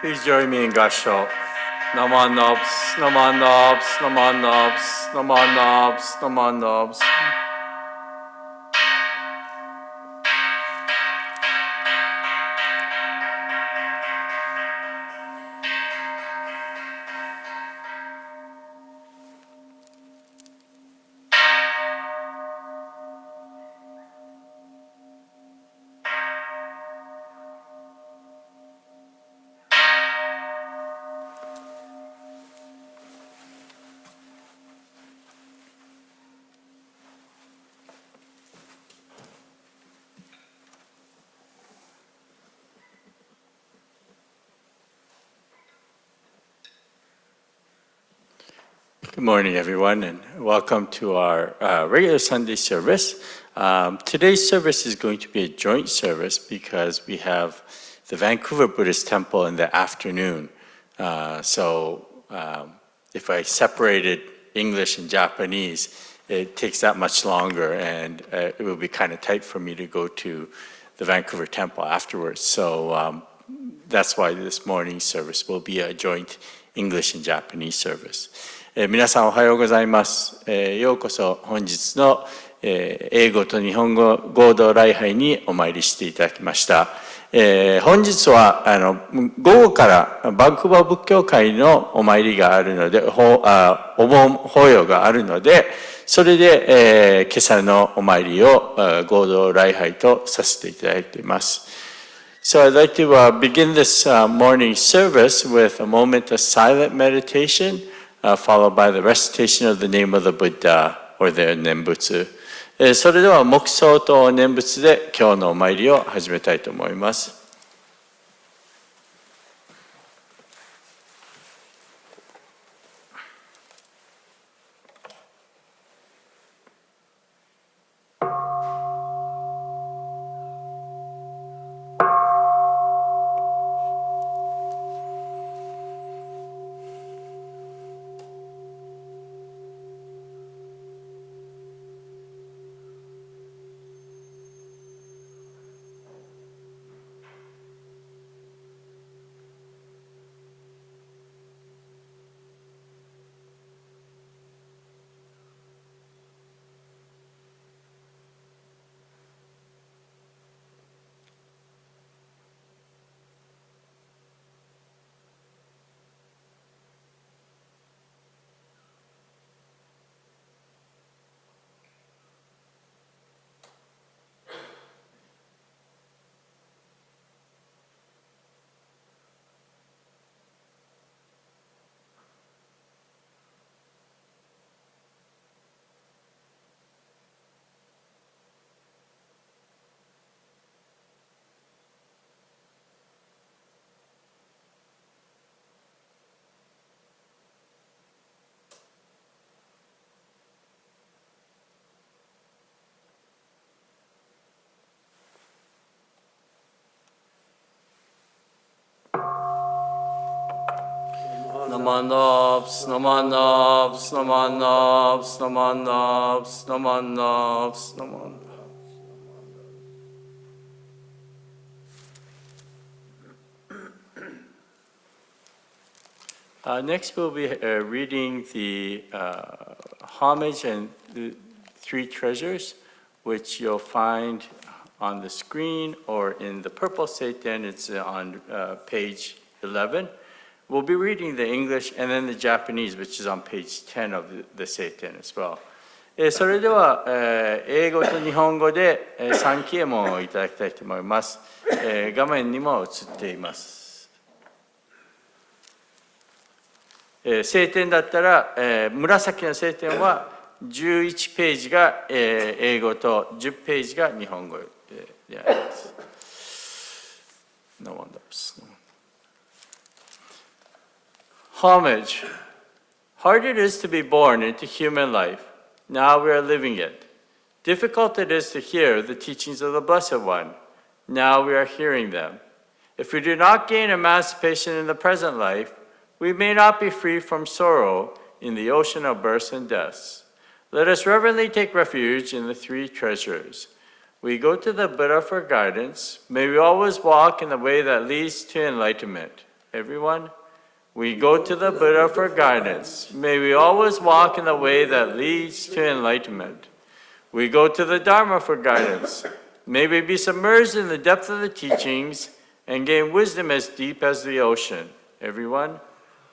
Please join me in Gasho. Naman Nobs, Naman Nobs, Naman Nobs, Naman Nobs, Naman Nobs. Good morning, everyone, and welcome to our regular Sunday service. Today's service is going to be a joint service because we have the Vancouver Buddhist Temple in the afternoon. If I separated English and Japanese, it takes that much longer, and it will be kind of tight for me to go to the Vancouver Temple afterwards. So that's why this morning's service will be a joint English and Japanese service. 皆さんおはようございます。ようこそ本日の英語と日本語合同礼拝にお参りしていただきました。本日は午後からバンクーバー仏教会のお参りがあるので、お盆法要があるので、それで、今朝のお参りを合同礼拝とさせていただいています。So I'd like to begin this morning service with a moment of silent meditation, followed by the recitation of the name of the Buddha or the 念仏。それでは黙想と念仏で今日のお参りを始めたいと思います。Naman Nobs, Naman Nobs, Naman Nobs, Naman Nobs, Naman Nobs, Naman Nobs. Next we'll be reading the homage and the three treasures, which you'll find on the screen or in the purple seiten. It's on page 11. We'll be reading the English and then the Japanese, which is on page 10 of the seiten as well. それでは英語と日本語で三啓問をいただきたいと思います。画面にも映っています。聖典だったら紫の聖典は11ページが英語と10ページが日本語であります。No one else. Homage. Hard it is to be born into human life. Now we are living it. Difficult it is to hear the teachings of the Blessed One. Now we are hearing them. If we do not gain emancipation in the present life, we may not be free from sorrow in the ocean of births and deaths. Let us reverently take refuge in the three treasures. We go to the Buddha for guidance. May we always walk in the way that leads to enlightenment. Everyone? We go to the Buddha for guidance. May we always walk in the way that leads to enlightenment. We go to the Dharma for guidance. May we be submerged in the depth of the teachings and gain wisdom as deep as the ocean. Everyone?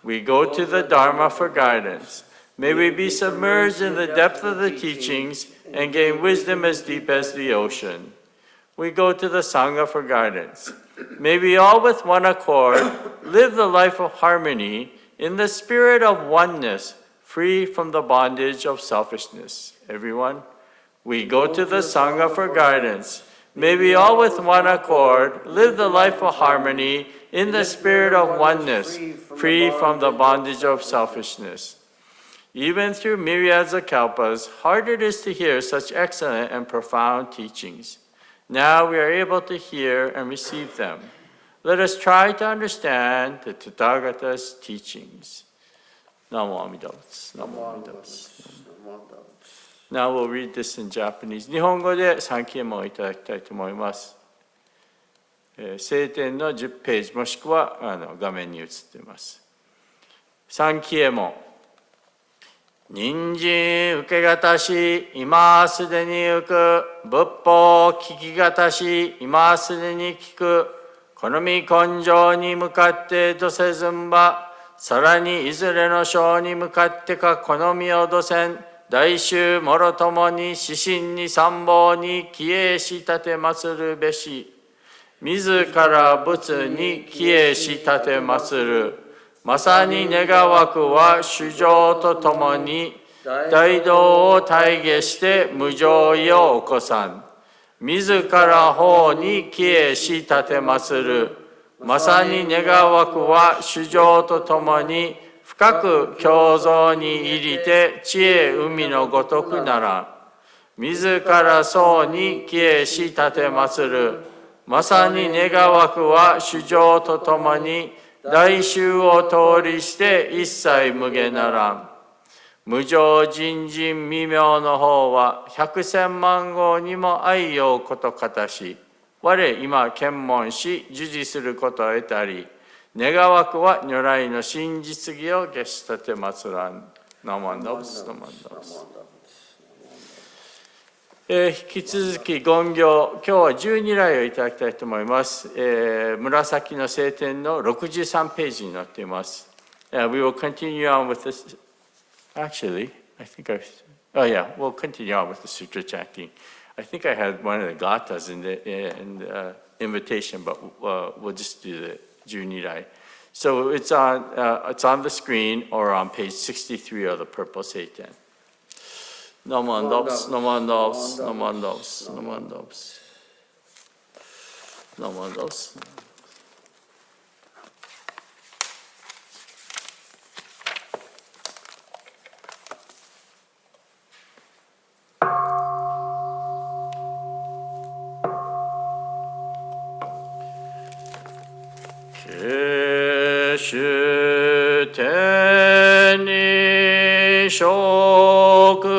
We go to the Dharma for guidance. May we be submerged in the depth of the teachings and gain wisdom as deep as the ocean. We go to the Sangha for guidance. May we all with one accord live the life of harmony in the spirit of oneness, free from the bondage of selfishness. Everyone? We go to the Sangha for guidance. May we all with one accord live the life of harmony in the spirit of oneness, free from the bondage of selfishness. Even through myriads of kalpas, hard it is to hear such excellent and profound teachings. Now we are able to hear and receive them. Let us try to understand the Tathagata's teachings. Namo Amida Butsu. Namo Amida Butsu. Now we'll read this in Japanese. 日本語で三期門をいただきたいと思います。聖典の10ページもしくは画面に映っています。三期門。人参受けがたし、今すでに受く。仏法聞きがたし、今すでに聞く。好み根性に向かってどせずんば。さらにいずれの章に向かってか好みをどせん。大衆もろともに指針に参謀に帰依し立て祀るべし。自ら仏に帰依し立て祀る。まさに願わくは主情とともに大道を体現して無常意を起こさん。自ら法に帰依し立て祀る。まさに願わくは主情とともに深く共造に入りて知恵海のごとくならん。自ら僧に帰依し立て祀る。まさに願わくは主情とともに大衆を通りして一切無下ならん。無常人人未明の方は百千万号にも愛用ことかたし、我今検問し授事することを得たり、願わくは如来の真実義を下し立て祀らん。ナマンダブス、ナマンダブス。引き続き言行、今日は12来をいただきたいと思います。紫の聖典の63ページになっています。We will continue on with this. Actually, I think we'll continue on with the sutra chanting. I think I had one of the gathas in the invitation, but we'll just do the Junirai. So it's on the screen or on page 63 of the purple Seiten. Namandobs, namandobs, namandobs, namandobs. Namandobs. Keshu teni shokugyo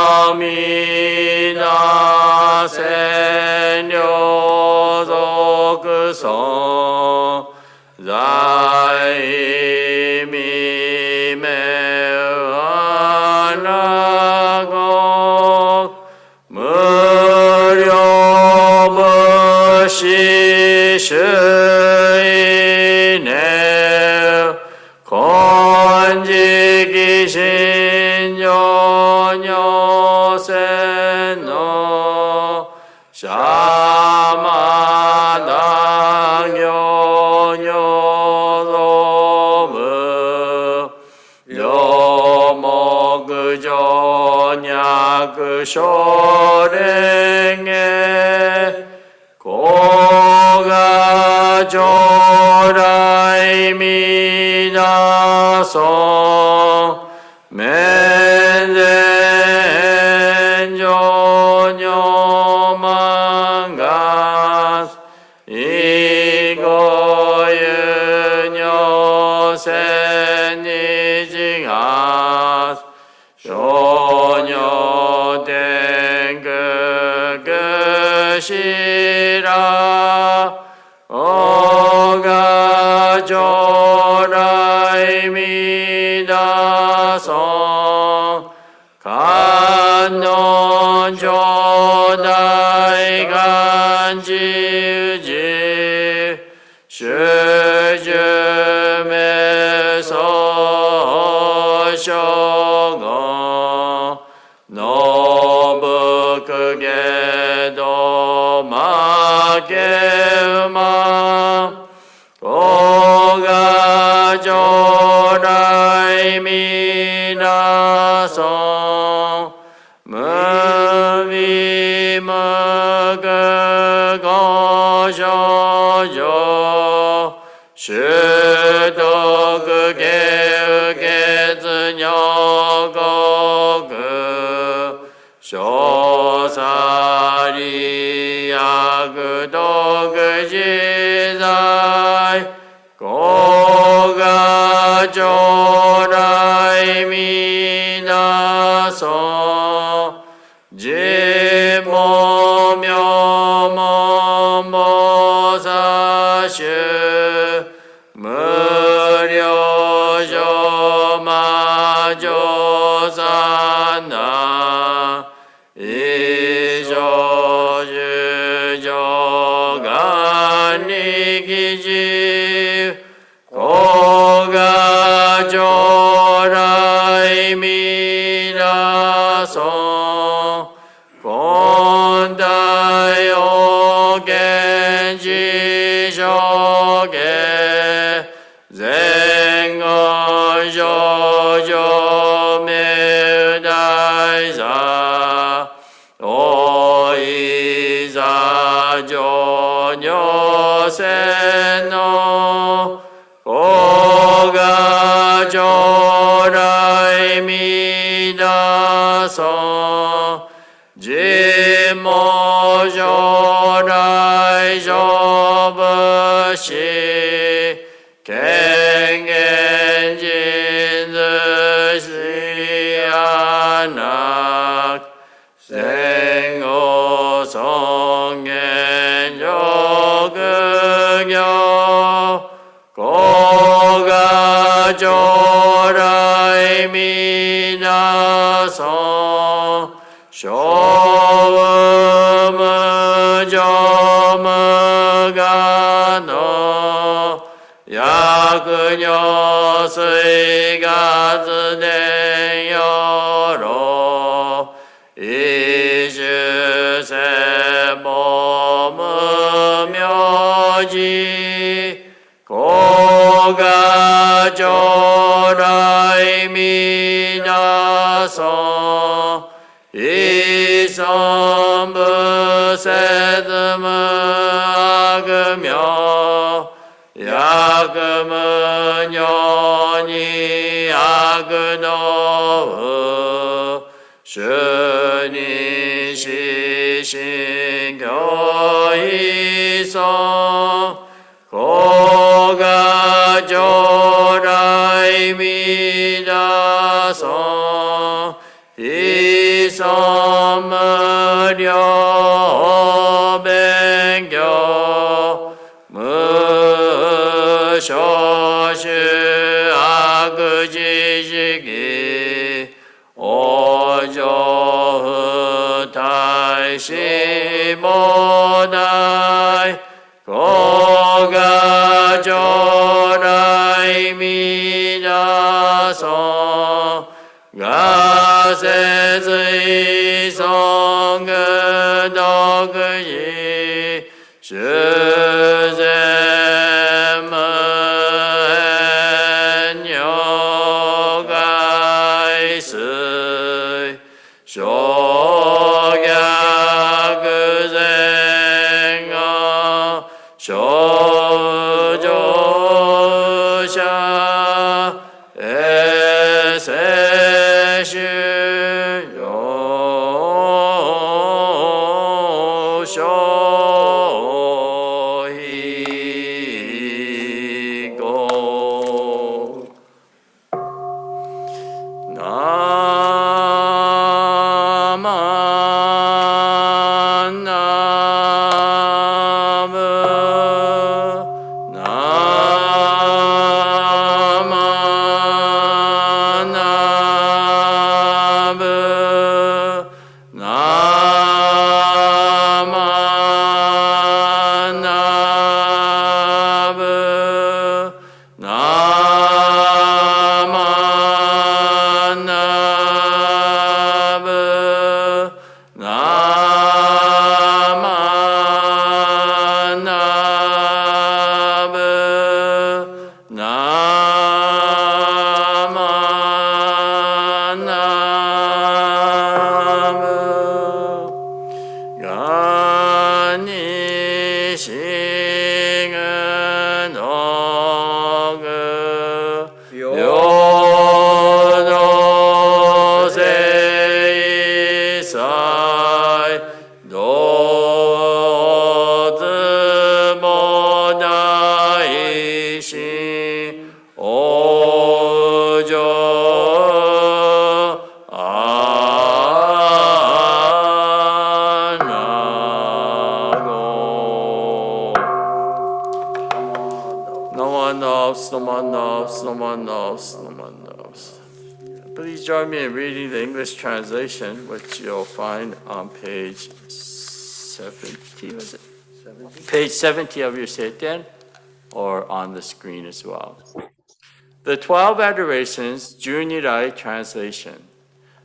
amina senyo zokuson zai mi me anago muryo mushi shui ne konji gishin nyo sen no shamadang nyo lomu yomogujo nyaku shorenge koga jorai minason menzen jonyo mangas igoyu nyo sen nijigas shonyo 天狗ぐしら 간논 조다이 간지지 시즘에서 쇼거 너부 크게도 마게마 고가조라이 미나성 무비 먹어고쇼죠 시도 그게 으게즈녀고 그 쇼사리야 그도 그지사이 고가조라이 미나서 지모묘모모사시 무려조마조산나 이조주조간이기지 고가조라이 미나서 곤다요겐지쇼게 쟁거조조메다이사 오이사조녀세노 고가조라이 미나서 지모조라이 조버시 갱겐진드시아낙 생오성겐요그교 고가조라이 미나서 쇼무조무가노 야그녀스이가즈네요로 이주세 몸묘지 고가조라이 미나서 이선부세드무아그며 야금은 연이 아그노우 슈니시신교이성 고가조라이 미나서 이선무려 뱅교 무쇼시 아그지식이 오조흐 달시모나이 고가조라이 미나서 가세스이 성그덕이 슈zem은요가이스 쇼갸그생어 쇼조샤 쇼히고 Please join me in reading the English translation, which you'll find on page 70, was it? 70? Page 70 of your Seiten, or on the screen as well. The 12 Adorations, Junirai translation.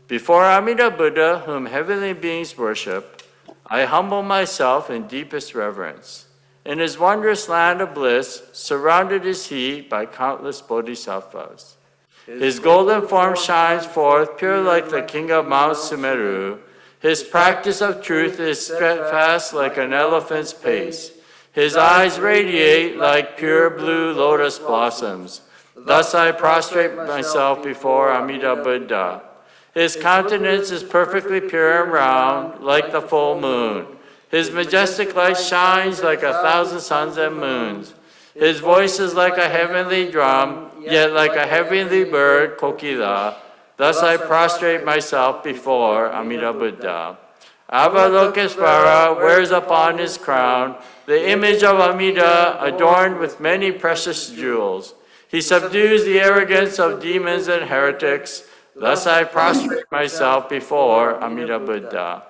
Before Amida Buddha, whom heavenly beings worship, I humble myself in deepest reverence. In his wondrous land of bliss, surrounded is he by countless bodhisattvas. His golden form shines forth, pure like the king of Mount Sumeru. His practice of truth is steadfast like an elephant's pace. His eyes radiate like pure blue lotus blossoms. Thus I prostrate myself before Amida Buddha. His countenance is perfectly pure and round, like the full moon. His majestic light shines like 1,000 suns and moons. His voice is like a heavenly drum, yet like a heavenly bird, kokila. Thus I prostrate myself before Amida Buddha. Avalokitesvara wears upon his crown the image of Amida adorned with many precious jewels. He subdues the arrogance of demons and heretics. Thus I prostrate myself before Amida Buddha.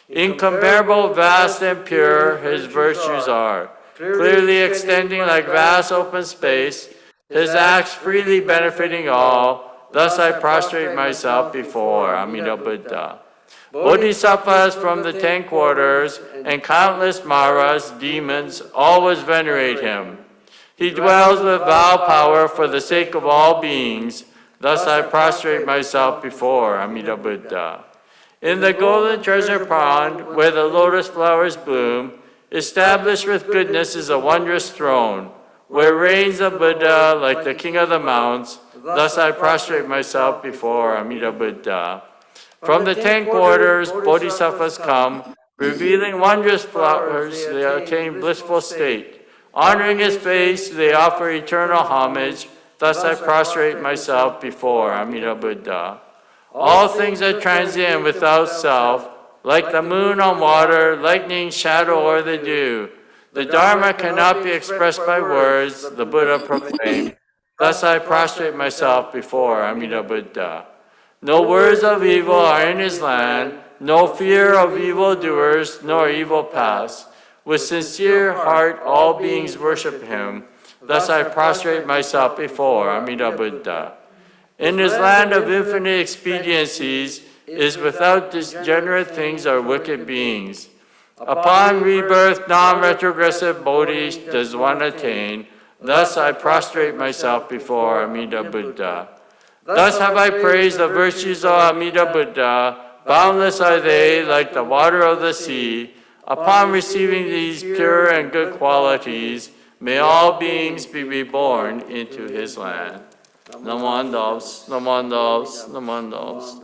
Incomparable, vast, and pure his virtues are, clearly extending like vast open space, his acts freely benefiting all. Thus I prostrate myself before Amida Buddha. Bodhisattvas from the 10 quarters and countless maras, demons, always venerate him. He dwells with vow power for the sake of all beings. Thus I prostrate myself before Amida Buddha. In the golden treasure pond, where the lotus flowers bloom, established with goodness is a wondrous throne, where reigns a Buddha like the king of the mounts. Thus I prostrate myself before Amida Buddha. From the 10 quarters, bodhisattvas come, revealing wondrous flowers, they attain blissful state. Honoring his face, they offer eternal homage. Thus I prostrate myself before Amida Buddha. All things are transient without self, like the moon on water, lightning, shadow, or the dew. The Dharma cannot be expressed by words, the Buddha proclaimed. Thus I prostrate myself before Amida Buddha. No words of evil are in his land, no fear of evildoers, nor evil paths. With sincere heart, all beings worship him. Thus I prostrate myself before Amida Buddha. In his land of infinite expediencies is without degenerate things or wicked beings. Upon rebirth, non-retrogressive bodhis does one attain. Thus I prostrate myself before Amida Buddha. Thus have I praised the virtues of Amida Buddha. Boundless are they like the water of the sea. Upon receiving these pure and good qualities, may all beings be reborn into his land. Namandavs, namandavs, namandavs,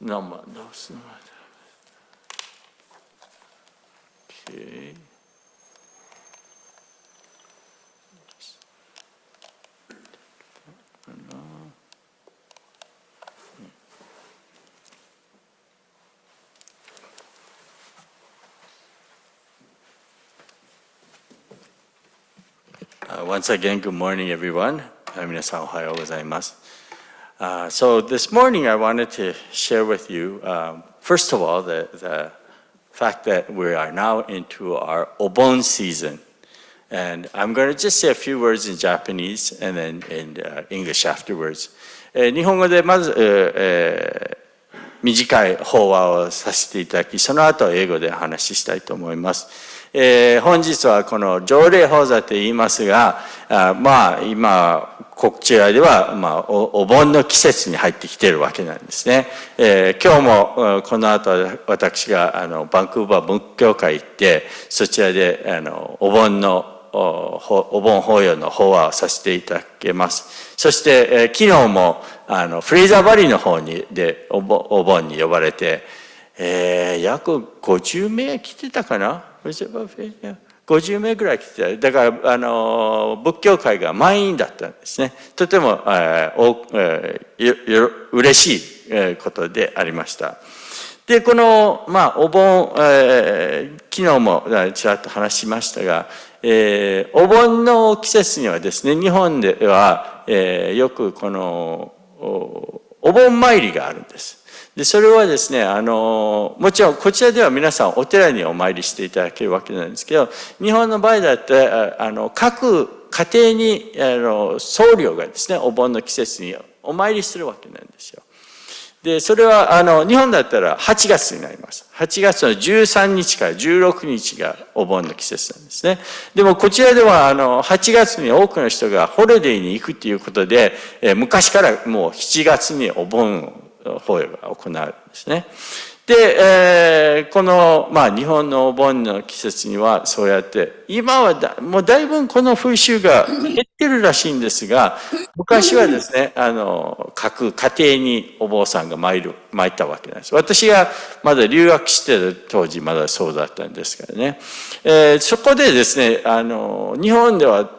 namandavs, namandavs. Okay. Once again, good morning, everyone. 皆さんおはようございます。So this morning, I wanted to share with you, first of all, the fact that we are now into our Obon season. And I'm going to just say a few words in Japanese and then in English afterwards. 日本語でまず、短い法話をさせていただき、その後英語で話したいと思います。本日はこの条例法座と言いますが、今こちらではお盆の季節に入ってきているわけなんですね。今日もこの後私がバンクーバー仏教会行ってそちらでお盆法要の法話をさせていただきます。そして、昨日もフレイザーバリーの方でお盆に呼ばれて、約50名来てたかな？50名ぐらい来てた。だから仏教会が満員だったんですね。とても嬉しいことでありました。でこのお盆、昨日もちらっと話しましたが、お盆の季節にはですね、日本では、よくこのお盆参りがあるんです。で、それはですね、もちろんこちらでは皆さんお寺にお参りしていただけるわけなんですけど、日本の場合だったら、各家庭に僧侶がですね、お盆の季節にお参りするわけなんですよ。で、それは日本だったら8月になります。8月の13日から16日がお盆の季節なんですね。でもこちらでは8月に多くの人がホリデーに行くということで、昔からもう7月にお盆法要が行われるんですね。で、この、日本のお盆の季節にはそうやって、今はもうだいぶこの風習が減ってるらしいんですが、昔はですね、各家庭にお坊さんが参ったわけなんです。私がまだ留学してる当時まだそうだったんですからね。そこでですね、日本では、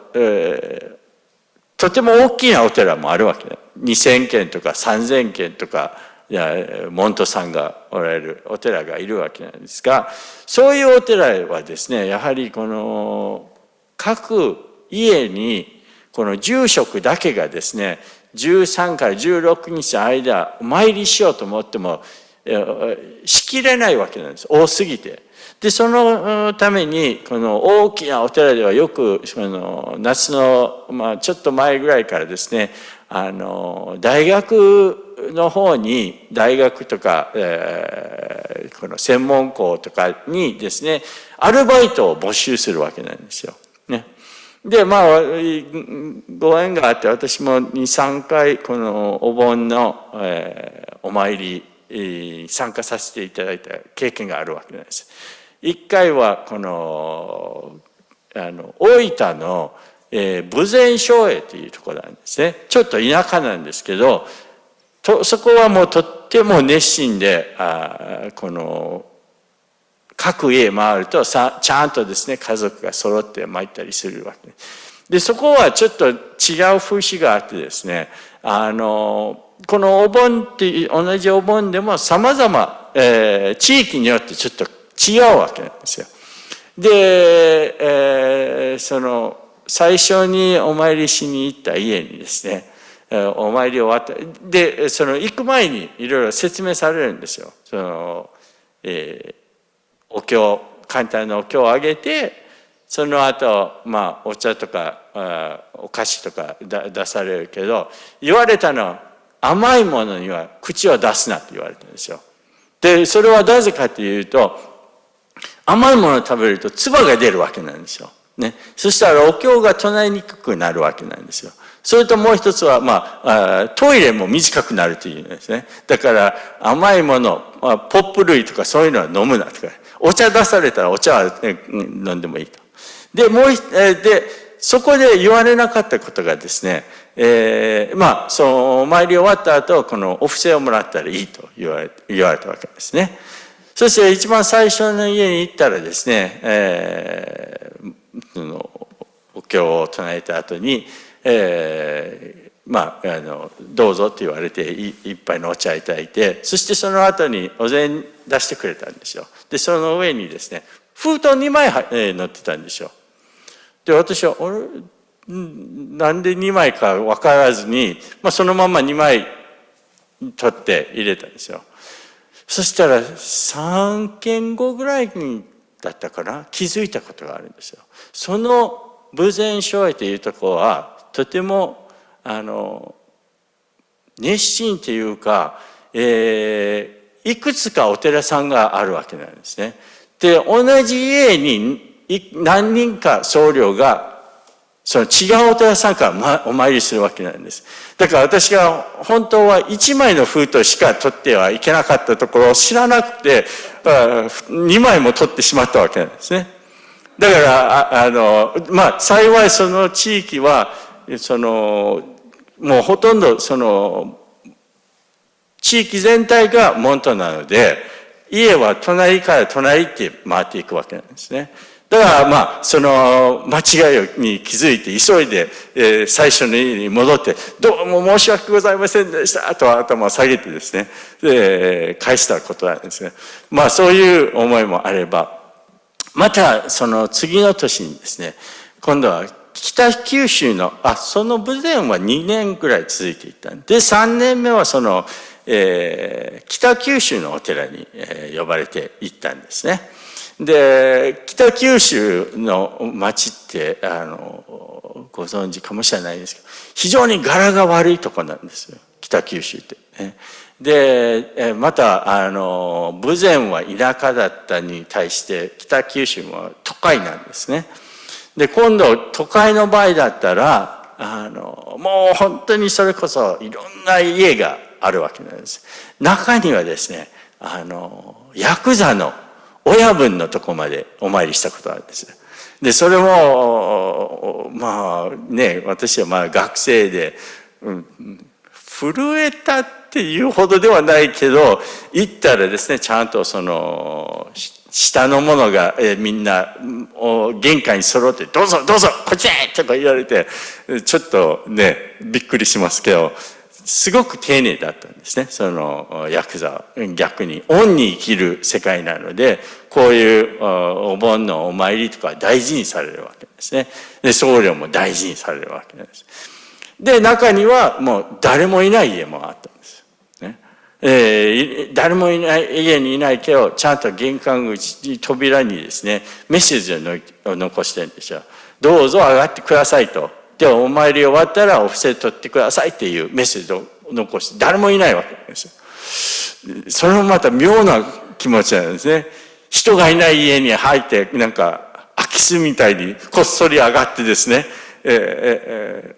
とても大きなお寺もあるわけだ。2000軒とか3000軒とか、門徒さんがおられるお寺がいるわけなんですが、そういうお寺はですね、やはりこの各家にこの住職だけがですね、13から16日の間お参りしようと思ってもしきれないわけなんです。多すぎて。で、そのためにこの大きなお寺ではよく夏のちょっと前ぐらいからですね、大学の方に大学とか、この専門校とかにですね、アルバイトを募集するわけなんですよ。ね。で、ご縁があって私も2、3回このお盆の、お参り参加させていただいた経験があるわけなんです。一回はこの大分の豊前荘営というところなんですね。ちょっと田舎なんですけど、そこはもうとっても熱心で、この各家回るとちゃんとですね、家族が揃って参ったりするわけで、そこはちょっと違う風習があってですね、このお盆って同じお盆でも様々、地域によってちょっと違うわけなんですよ。で、最初にお参りしに行った家にですね、お参り終わった。で、行く前にいろいろ説明されるんですよ。お経、簡単なお経をあげて、その後、お茶とか、お菓子とか出されるけど、言われたのは、甘いものには口を出すなって言われたんですよ。で、それはなぜかというと、甘いものを食べると唾が出るわけなんですよ。ね。そしたらお経が唱えにくくなるわけなんですよ。それともう一つは、トイレも短くなるというんですね。だから甘いもの、ポップ類とかそういうのは飲むなとか、お茶出されたらお茶は、飲んでもいいと。で、そこで言われなかったことがですね、お参り終わった後、このお布施をもらったらいいと言われたわけですね。そして一番最初の家に行ったらですね、お経を唱えた後に、どうぞって言われて一杯のお茶いただいて、そしてその後にお膳出してくれたんですよ。で、その上にですね、封筒2枚乗ってたんですよ。で、私は、なんで2枚か分からずに、そのまま2枚取って入れたんですよ。そしたら3件後ぐらいだったかな、気づいたことがあるんですよ。その豊前荘営というところはとても熱心というか、いくつかお寺さんがあるわけなんですね。で、同じ家に何人か僧侶がその違うお寺さんからお参りするわけなんです。だから私が本当は1枚の封筒しか取ってはいけなかったところを知らなくて、2枚も取ってしまったわけなんですね。だから幸いその地域はもうほとんど地域全体が門徒なので、家は隣から隣って回っていくわけなんですね。だからその間違いに気づいて急いで、最初の家に戻って「どうも申し訳ございませんでした」と頭を下げてですね、返したことなんですね。そういう思いもあれば、またその次の年にですね、今度は北九州の、その豊前は2年ぐらい続いていったんで、3年目はその、北九州のお寺に、呼ばれて行ったんですね。で、北九州の町って、ご存知かもしれないですけど、非常に柄が悪いとこなんですよ。北九州って、ね。で、また、豊前は田舎だったに対して、北九州は都会なんですね。で、今度、都会の場合だったら、もう本当にそれこそいろんな家があるわけなんです。中にはですね、ヤクザの親分のとこまでお参りしたことあるんですよ。で、それも、まあね、私はまあ学生で、震えたっていうほどではないけど、行ったらですね、ちゃんとその、下の者が、みんな、玄関に揃って、どうぞどうぞこっちへとか言われて、ちょっとね、びっくりしますけど、すごく丁寧だったんですね。その、ヤクザは逆に。恩に生きる世界なので、こういうお盆のお参りとか大事にされるわけですね。で、僧侶も大事にされるわけです。で、中にはもう誰もいない家もあったんです。ね。誰もいない家にいないけど、ちゃんと玄関口、扉にですね、メッセージを残してるんですよ。どうぞ上がってくださいと。で、お参り終わったらお布施取ってくださいっていうメッセージを残して、誰もいないわけですよ。それもまた妙な気持ちなんですね。人がいない家に入って、なんか空き巣みたいにこっそり上がってですね、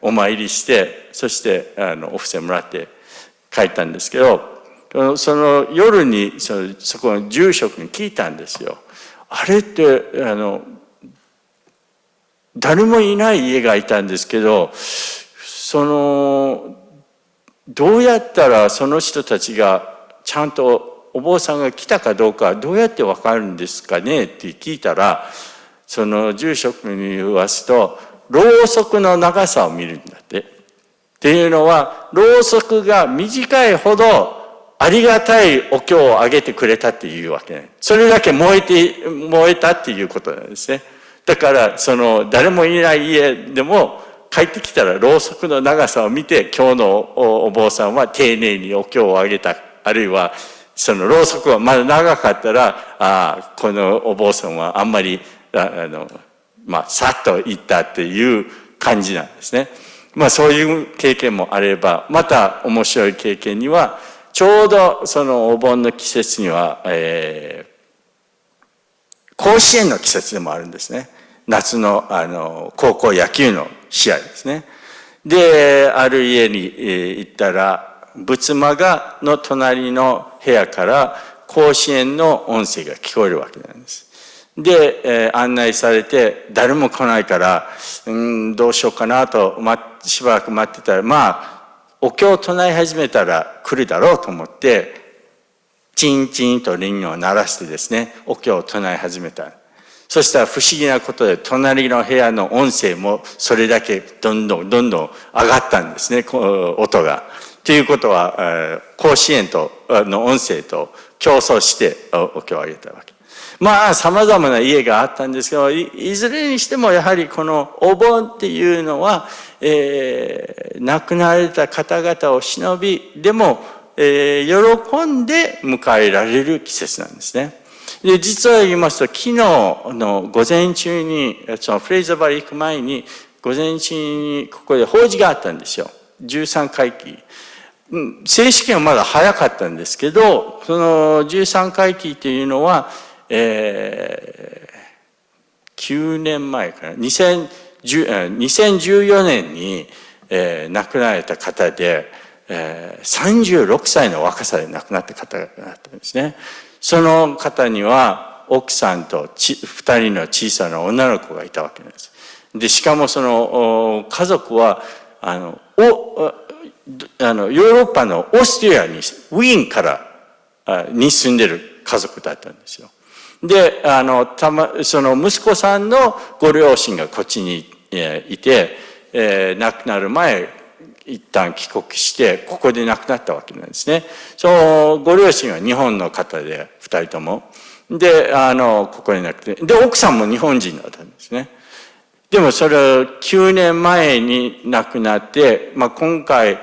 お参りして、そしてお布施もらって帰ったんですけど、その夜にそこの住職に聞いたんですよ。あれって誰もいない家がいたんですけど、どうやったらその人たちがちゃんとお坊さんが来たかどうかどうやってわかるんですかねって聞いたら、その住職に言わすと、ろうそくの長さを見るんだって。っていうのは、ろうそくが短いほどありがたいお経をあげてくれたっていうわけね。それだけ燃えたっていうことなんですね。だから、誰もいない家でも帰ってきたらろうそくの長さを見て、今日のお坊さんは丁寧にお経をあげた。あるいは、そのろうそくがまだ長かったら、このお坊さんはあんまり、さっと行ったっていう感じなんですね。そういう経験もあれば、また面白い経験には、ちょうどそのお盆の季節には、甲子園の季節でもあるんですね。夏の、高校野球の試合ですね。で、ある家に行ったら、仏間の隣の部屋から甲子園の音声が聞こえるわけなんです。で、案内されて、誰も来ないから、どうしようかなと、しばらく待ってたら、お経を唱え始めたら来るだろうと思って、チンチンと鈴を鳴らしてですね、お経を唱え始めた。そしたら不思議なことで、隣の部屋の音声もそれだけどんどん上がったんですね、音が。ということは、甲子園の音声と競争してお経をあげたわけ。様々な家があったんですけど、いずれにしてもやはりこのお盆っていうのは、亡くなられた方々を忍び、でも、喜んで迎えられる季節なんですね。で、実は言いますと、昨日の午前中に、そのフレイザーバリ行く前に、午前中にここで法事があったんですよ。13回忌。正式にはまだ早かったんですけど、その13回忌っていうのは、9年前かな、2014年に、亡くなられた方で、36歳の若さで亡くなった方があったんですね。その方には奥さんと2人の小さな女の子がいたわけなんです。で、しかもその家族はヨーロッパのオーストリアにウィーンからに住んでる家族だったんですよ。で、その息子さんのご両親がこっちにいて、亡くなる前、一旦帰国して、ここで亡くなったわけなんですね。そのご両親は日本の方で、二人とも。で、ここになくて。で、奥さんも日本人だったんですね。でもそれ9年前に亡くなって、今回、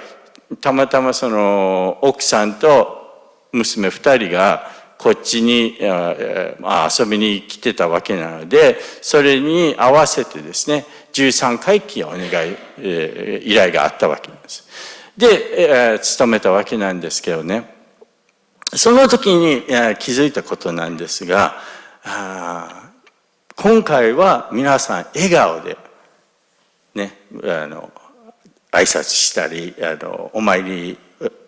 たまたまその奥さんと娘2人がこっちに遊びに来てたわけなので、それに合わせてですね、13回忌を依頼があったわけなんです。で、勤めたわけなんですけどね、その時に気づいたことなんですが、今回は皆さん笑顔でね、挨拶したり、お参り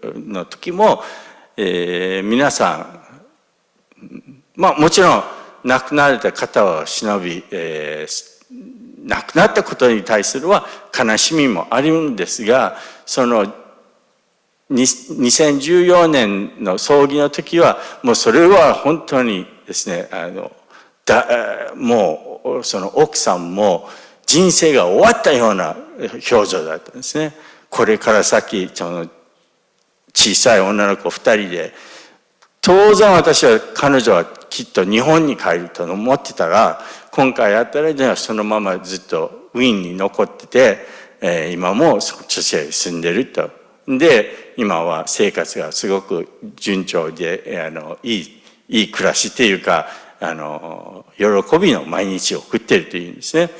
の時も、皆さん、もちろん亡くなられた方は忍び、亡くなったことに対するは悲しみもあるんですが、その2014年の葬儀の時は、もうそれは本当にですね、もうその奥さんも人生が終わったような表情だったんですね。これから先、その小さい女の子2人で、当然私は彼女はきっと日本に帰ると思ってたら、今回やったらじゃあそのままずっとウィーンに残ってて、今もそちらに住んでると。で、今は生活がすごく順調で、いい暮らしっていうか、喜びの毎日を送っているというんですね。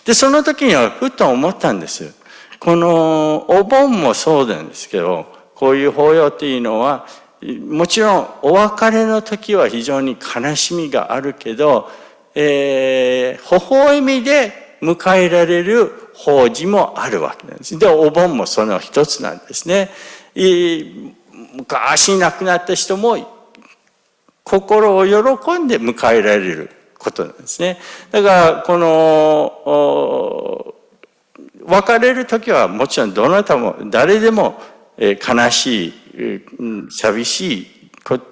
で、その時にはふと思ったんです。このお盆もそうなんですけど、こういう法要っていうのは、もちろんお別れの時は非常に悲しみがあるけど、微笑みで迎えられる法事もあるわけなんです。で、お盆もその一つなんですね。昔亡くなった人も心を喜んで迎えられることなんですね。だからこの別れる時はもちろんどなたも誰でも悲しい寂しい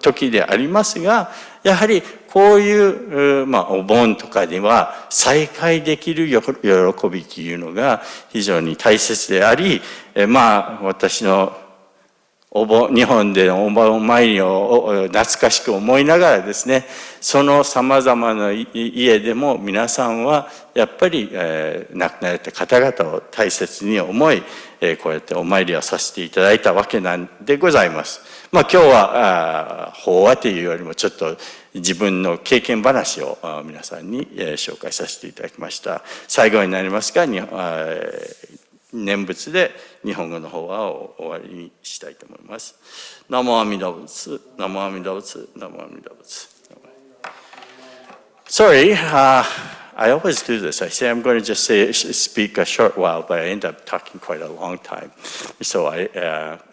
時でありますが、やはりこういうお盆とかでは再会できる喜びというのが非常に大切であり、私の日本でのお盆参りを懐かしく思いながらですね、その様々な家でも皆さんはやっぱり亡くなられた方々を大切に思い、こうやってお参りをさせていただいたわけなんでございます。今日は法話というよりもちょっと自分の経験話を皆さんに紹介させていただきました。最後になりますが、念仏で日本語の方は終わりにしたいと思います。ナモアミダ仏、ナモアミダ仏、ナモアミダ仏。Sorry, I always do this. I say I'm going to just speak a short while, but I end up talking quite a long time. So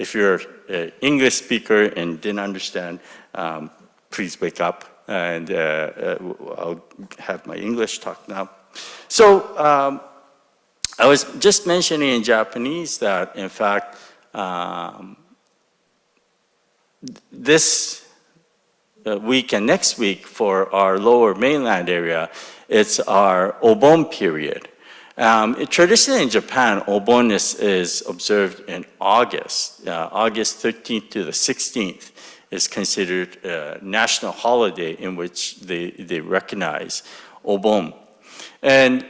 if you're an English speaker and didn't understand, please wake up and I'll have my English talk now. So I was just mentioning in Japanese that, in fact, this week and next week for our lower mainland area, it's our Obon period. Traditionally in Japan, Obon is observed in August. August 13th to the 16th is considered a national holiday in which they recognize Obon. And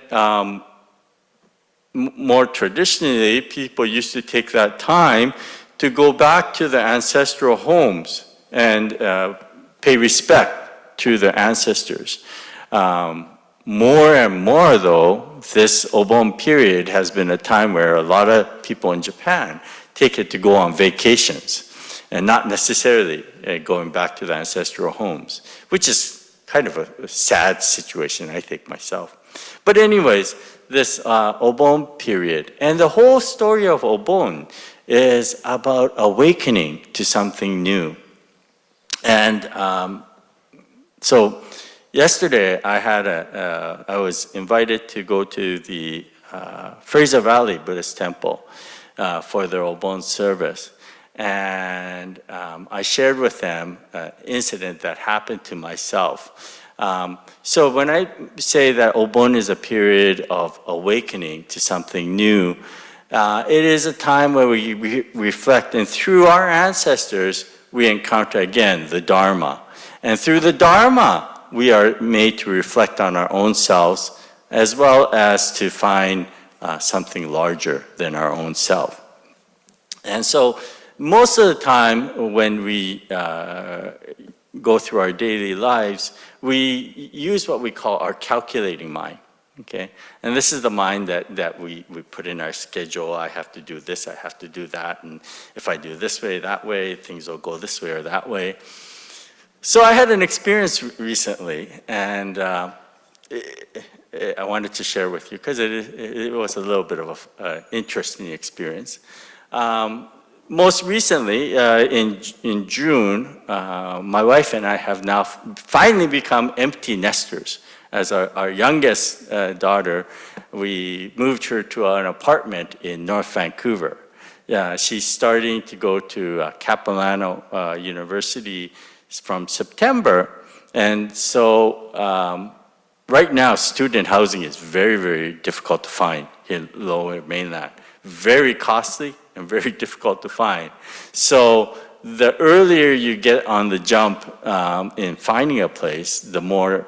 more traditionally, people used to take that time to go back to the ancestral homes and pay respect to their ancestors. More and more, though, this Obon period has been a time where a lot of people in Japan take it to go on vacations and not necessarily going back to the ancestral homes, which is kind of a sad situation, I think, myself. But anyways, this Obon period, and the whole story of Obon is about awakening to something new. And so yesterday I was invited to go to the Fraser Valley Buddhist Temple for their Obon service. And I shared with them an incident that happened to myself. So when I say that Obon is a period of awakening to something new, it is a time where we reflect, and through our ancestors, we encounter again the Dharma. And through the Dharma, we are made to reflect on our own selves as well as to find something larger than our own self. And so most of the time when we go through our daily lives, we use what we call our calculating mind, okay? And this is the mind that we put in our schedule. I have to do this, I have to do that, and if I do this way, that way, things will go this way or that way. So I had an experience recently, and I wanted to share with you because it was a little bit of an interesting experience. Most recently, in June, my wife and I have now finally become empty nesters. As our youngest daughter, we moved her to an apartment in North Vancouver. Yeah, she's starting to go to Capilano University from September, and so right now, student housing is very, very difficult to find in Lower Mainland. Very costly and very difficult to find. So the earlier you get on the jump in finding a place, the more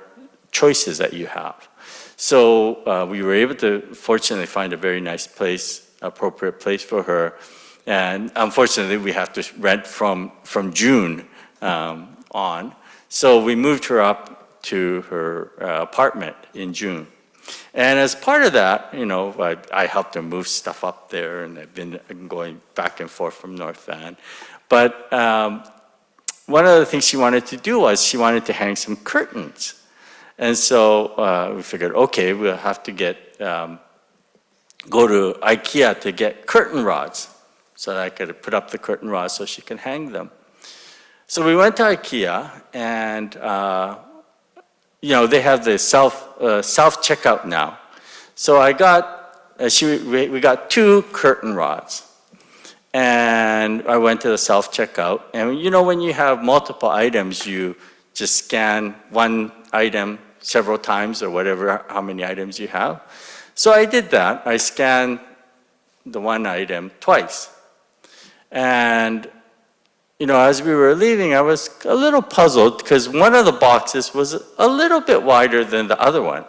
choices that you have. So we were able to fortunately find a very nice place, appropriate place for her. And unfortunately, we have to rent from June on. So we moved her up to her apartment in June. And as part of that, you know, I helped her move stuff up there, and I've been going back and forth from North Van. But one of the things she wanted to do was she wanted to hang some curtains. And so we figured, okay, we'll have to go to IKEA to get curtain rods so that I could put up the curtain rods so she can hang them. So we went to IKEA, and you know, they have the self-checkout now. So I got, we got 2 curtain rods. And I went to the self-checkout. And you know, when you have multiple items, you just scan one item several times or whatever, how many items you have. So I did that. I scanned the one item twice. And you know, as we were leaving, I was a little puzzled because one of the boxes was a little bit wider than the other one.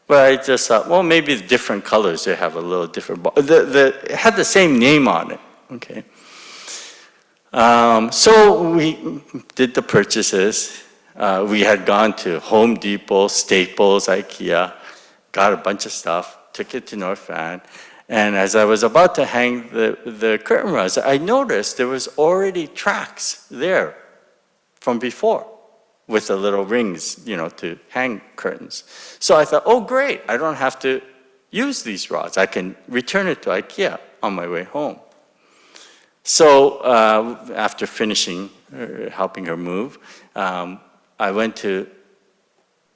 But I just thought, well, maybe the different colors, they have a little different, it had the same name on it, okay. So we did the purchases. We had gone to Home Depot, Staples, IKEA, got a bunch of stuff, took it to North Van. And as I was about to hang the curtain rods, I noticed there was already tracks there from before with the little rings, you know, to hang curtains. So I thought, oh, great, I don't have to use these rods. I can return it to IKEA on my way home. So after finishing, helping her move, I went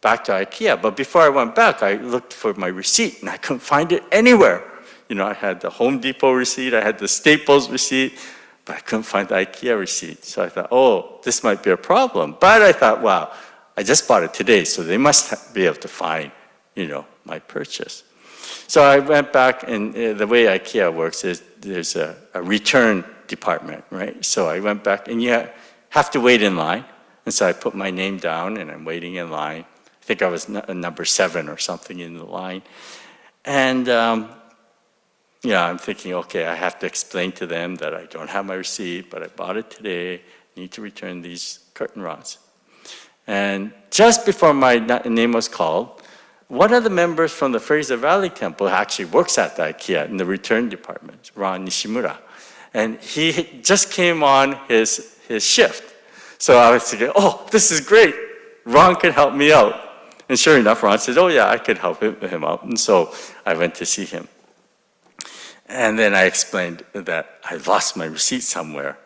back to IKEA. But before I went back, I looked for my receipt, and I couldn't find it anywhere. You know, I had the Home Depot receipt, I had the Staples receipt, but I couldn't find the IKEA receipt. So I thought, oh, this might be a problem. But I thought, wow, I just bought it today, so they must be able to find, you know, my purchase. So I went back, and the way IKEA works is there's a return department, right? So I went back, and you have to wait in line. And so I put my name down, and I'm waiting in line. I think I was number 7 or something in the line. And yeah, I'm thinking, okay, I have to explain to them that I don't have my receipt, but I bought it today, need to return these curtain rods. And just before my name was called, one of the members from the Fraser Valley Temple actually works at the IKEA in the return department, Ron Nishimura. And he just came on his shift. So I was thinking, oh, this is great. Ron can help me out. And sure enough, Ron said, oh yeah, I could help him out. And so I went to see him. And then I explained that I lost my receipt somewhere.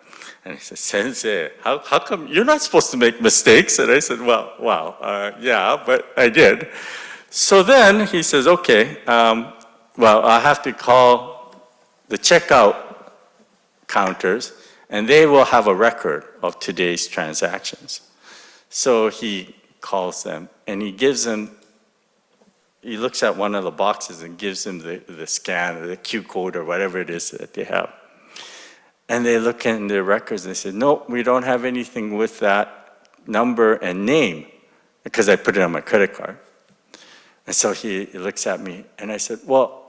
And he said, Sensei, how come you're not supposed to make mistakes? And I said, well, wow, yeah, but I did. So then he says, okay, well, I have to call the checkout counters, and they will have a record of today's transactions. So he calls them, and he gives them, he looks at one of the boxes and gives them the scan, or the Q code, or whatever it is that they have. And they look in their records and they say, no, we don't have anything with that number and name. because I put it on my credit card. And so he looks at me, and I said, well,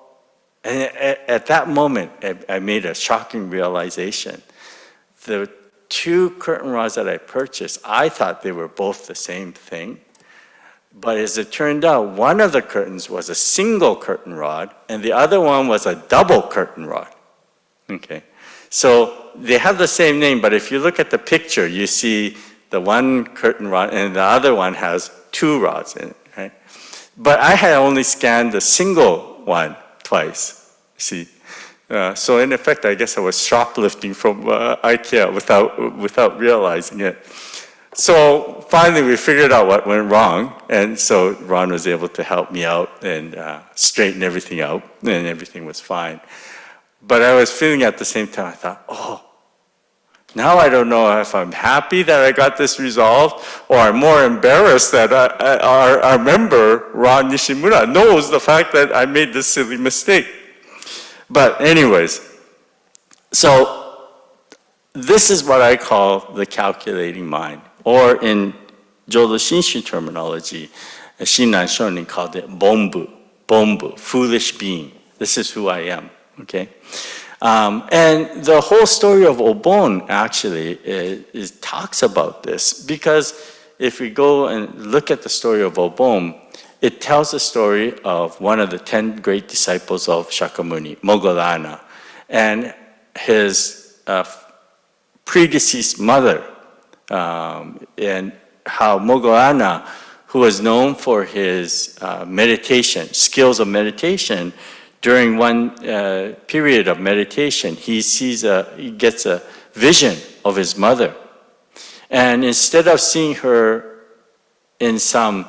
and at that moment, I made a shocking realization. The 2 curtain rods that I purchased, I thought they were both the same thing. But as it turned out, one of the curtains was a single curtain rod, and the other one was a double curtain rod. Okay. So they have the same name, but if you look at the picture, you see the one curtain rod, and the other one has 2 rods in it, right? But I had only scanned the single one twice, see? So in effect, I guess I was shoplifting from IKEA without realizing it. So finally, we figured out what went wrong, and so Ron was able to help me out and straighten everything out, and everything was fine. But I was feeling at the same time, I thought, oh, now I don't know if I'm happy that I got this resolved, or I'm more embarrassed that our member, Ron Nishimura, knows the fact that I made this silly mistake. But anyways, so this is what I call the calculating mind, or in Jodo Shinshu terminology, Shinran Shonin called it bonbu, foolish being. This is who I am, okay? And the whole story of Obon actually talks about this, because if we go and look at the story of Obon, it tells the story of one of the 10 great disciples of Shakyamuni, Moggallana, and his predeceased mother, and how Moggallana, who was known for his meditation, skills of meditation, during one period of meditation, he gets a vision of his mother. And instead of seeing her in some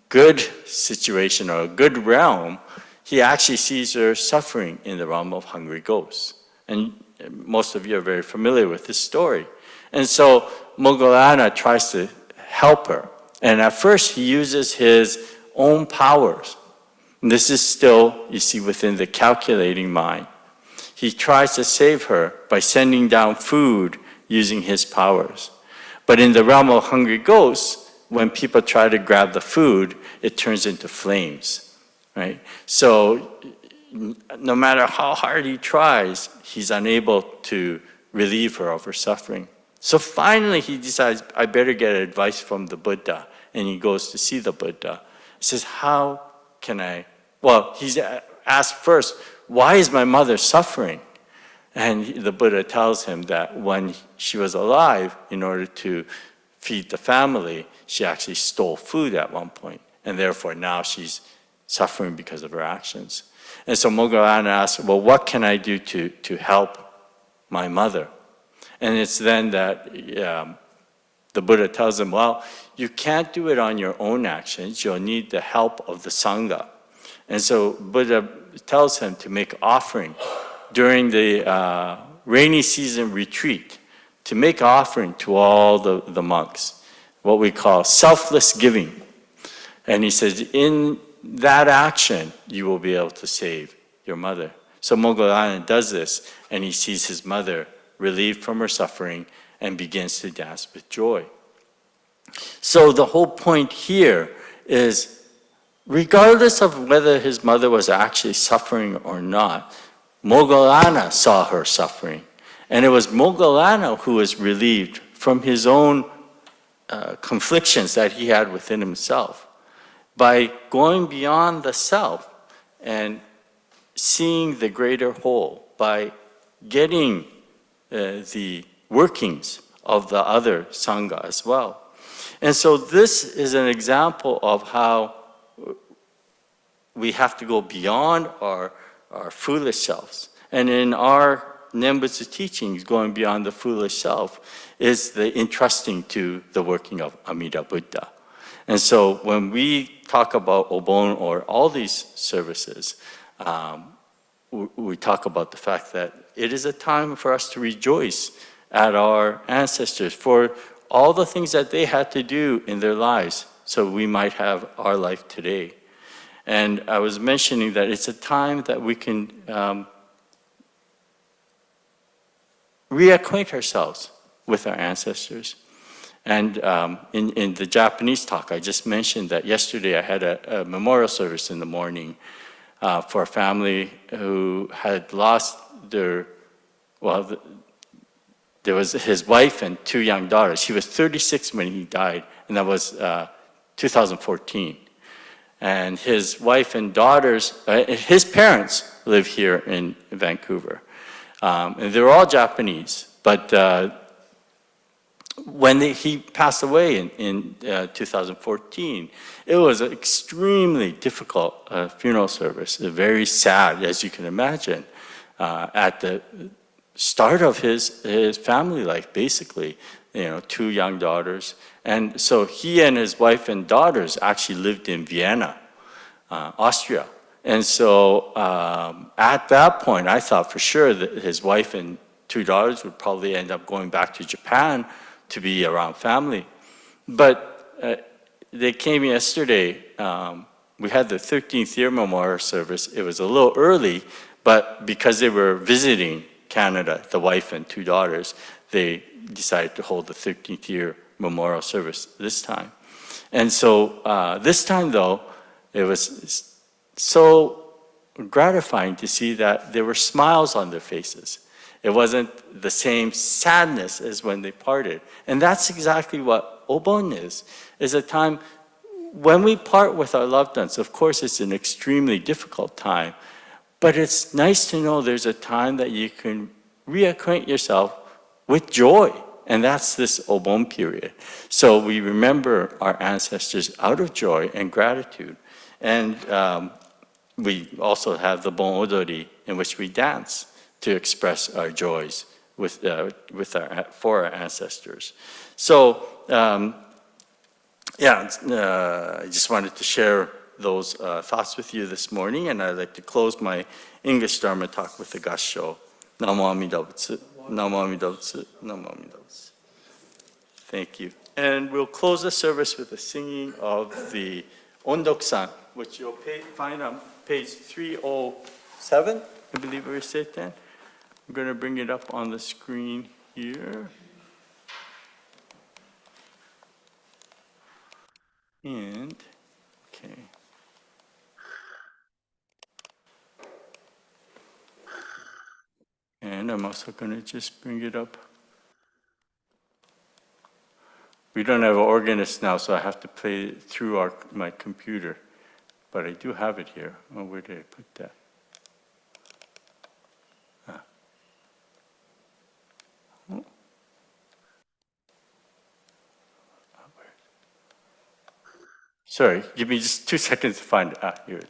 good situation or a good realm, he actually sees her suffering in the realm of hungry ghosts. And most of you are very familiar with this story. And so Moggallana tries to help her. And at first he uses his own powers. And this is still, you see, within the calculating mind. He tries to save her by sending down food using his powers. But in the realm of hungry ghosts, when people try to grab the food, it turns into flames, right? So no matter how hard he tries, he's unable to relieve her of her suffering. So finally he decides, I better get advice from the Buddha. And he goes to see the Buddha. He says, how can I? Well, he's asked first, why is my mother suffering? And the Buddha tells him that when she was alive, in order to feed the family, she actually stole food at one point. And therefore now she's suffering because of her actions. And so Moggallana asks, well, what can I do to help my mother? And it's then that the Buddha tells him, well, you can't do it on your own actions. You'll need the help of the Sangha. And so Buddha tells him to make offering during the rainy season retreat, to make offering to all the monks, what we call selfless giving. And he says, in that action, you will be able to save your mother. So Moggallana does this, and he sees his mother relieved from her suffering and begins to dance with joy. So the whole point here is, regardless of whether his mother was actually suffering or not, Moggallana saw her suffering. And it was Moggallana who was relieved from his own conflictions that he had within himself. By going beyond the self and seeing the greater whole, by getting the workings of the other Sangha as well. And so this is an example of how we have to go beyond our foolish selves. And in our Nembutsu teachings, going beyond the foolish self is the entrusting to the working of Amida Buddha. And so when we talk about Obon or all these services, we talk about the fact that it is a time for us to rejoice at our ancestors for all the things that they had to do in their lives so we might have our life today. And I was mentioning that it's a time that we can reacquaint ourselves with our ancestors. And in the Japanese talk, I just mentioned that yesterday I had a memorial service in the morning for a family who had lost there was his wife and 2 young daughters. He was 36 when he died, and that was 2014. And his wife and daughters, his parents live here in Vancouver. And they're all Japanese, but when he passed away in 2014, it was an extremely difficult funeral service, very sad, as you can imagine, at the start of his family life, basically, 2 young daughters. And so he and his wife and daughters actually lived in Vienna, Austria. And so at that point, I thought for sure that his wife and 2 daughters would probably end up going back to Japan to be around family. But they came yesterday. We had the 13th year memorial service. It was a little early, but because they were visiting Canada, the wife and 2 daughters, they decided to hold the 13th year memorial service this time. And so this time, though, it was so gratifying to see that there were smiles on their faces. It wasn't the same sadness as when they parted. And that's exactly what Obon is a time when we part with our loved ones. Of course, it's an extremely difficult time, but it's nice to know there's a time that you can reacquaint yourself with joy. And that's this Obon period. So we remember our ancestors out of joy and gratitude. And we also have the Bon Odori, in which we dance to express our joys for our ancestors. So, I just wanted to share those thoughts with you this morning, and I'd like to close my English Dharma talk with the Gassho. Namo Amida Butsu, Namo Amida Butsu, Namo Amida Butsu. Thank you. And we'll close the service with the singing of the Ondok-san, which you'll find on page 307, I believe we said then. I'm going to bring it up on the screen here. And, okay. And I'm also going to just bring it up. We don't have an organist now, so I have to play it through my computer. But I do have it here. Oh, where did I put that? Oh. Sorry, give me just 2 seconds to find it. Here it is.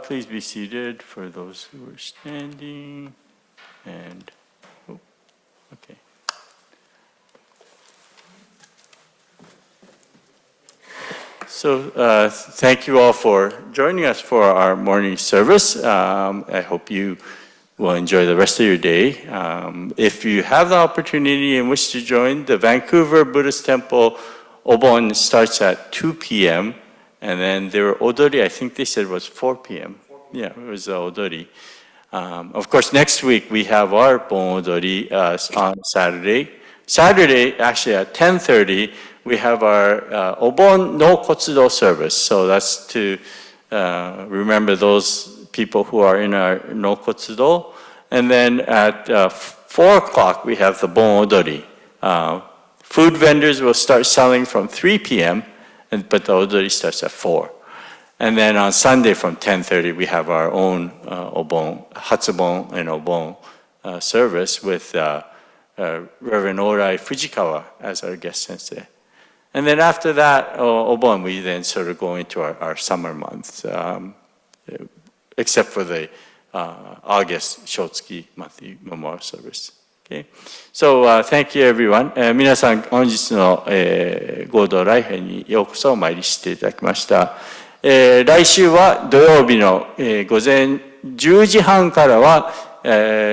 Please be seated for those who are standing. And, oh, okay. So thank you all for joining us for our morning service. I hope you will enjoy the rest of your day. If you have the opportunity and wish to join, the Vancouver Buddhist Temple Obon starts at 2 p.m. And then their Odori, I think they said was 4 p.m. 4 p.m. Yeah, it was Odori. Of course, next week we have our Bon Odori on Saturday. Saturday, actually at 10:30, we have our Obon no Kotsudo service. So that's to remember those people who are in our no Kotsudo. And then at 4 o'clock, we have the Bon Odori. Food vendors will start selling from 3 p.m., but the Odori starts at 4. And then on Sunday from 10:30, we have our own Obon, Hatsubon and Obon service with Reverend Orai Fujikawa as our guest sensei. And then after that, Obon, we then sort of go into our summer months, except for the August Shotsuki monthly memorial service. Okay. So thank you everyone. 皆さん、本日の合同礼拝にようこそお参りしていただきました。来週は土曜日の午前10時半からは、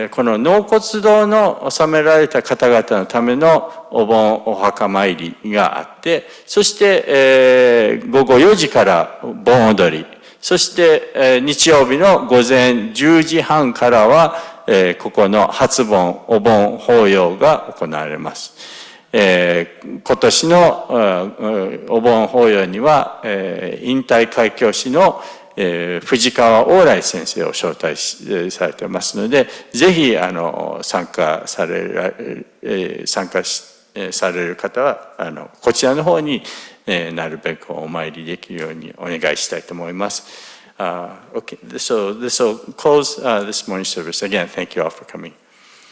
この納骨堂の納められた方々のためのお盆お墓参りがあって、そして、午後4時から盆踊り、そして、日曜日の午前10時半からは、ここの初盆お盆法要が行われます。今年のお盆法要には、引退開教師の藤川往来先生を招待されていますので、ぜひ参加される方はこちらの方になるべくお参りできるようにお願いしたいと思います。Okay, so this will close this morning's service. Again, thank you all for coming.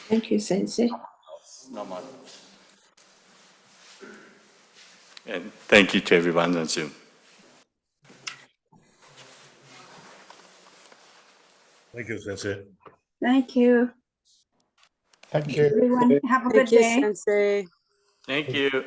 Thank you, Sensei. And thank you to everyone on Zoom. Thank you, Sensei. Thank you. Thank you. Everyone, have a good Thank you, day. Sensei. Thank you.